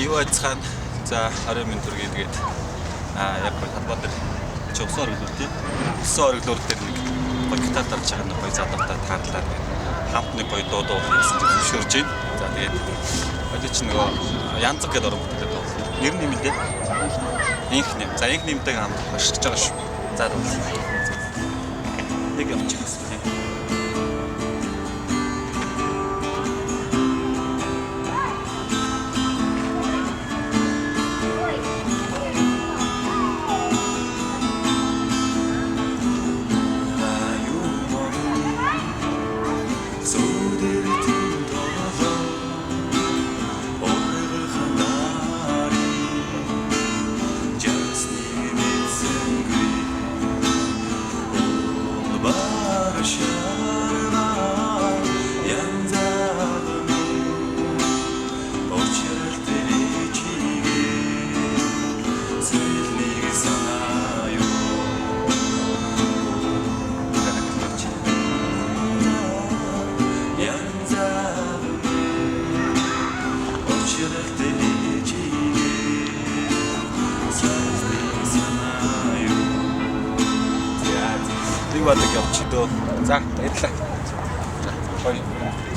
юу айцхан за 20 минут төргий тэгээд яг гоо талбай дээр чи усан ориглол тий. Усан ориглол дээр нэг гоо гитар дарж байгаа нэг гоо залуутай таарлаа. Хамт нэг гоо дуу хийсэн чинь зөвшөөрж байна. За тэгээд одоо чи нөгөө янзг гэдэг орон бүтээлээ дуу. Нэр нэм лээ. Инх нэм. За инх нэмтэйг хамт ашиглаж байгаа шүү. За дуу. Нэг явчих гэсэн тий. Юу байдаг явчих дөө. За баярлалаа. За гоё.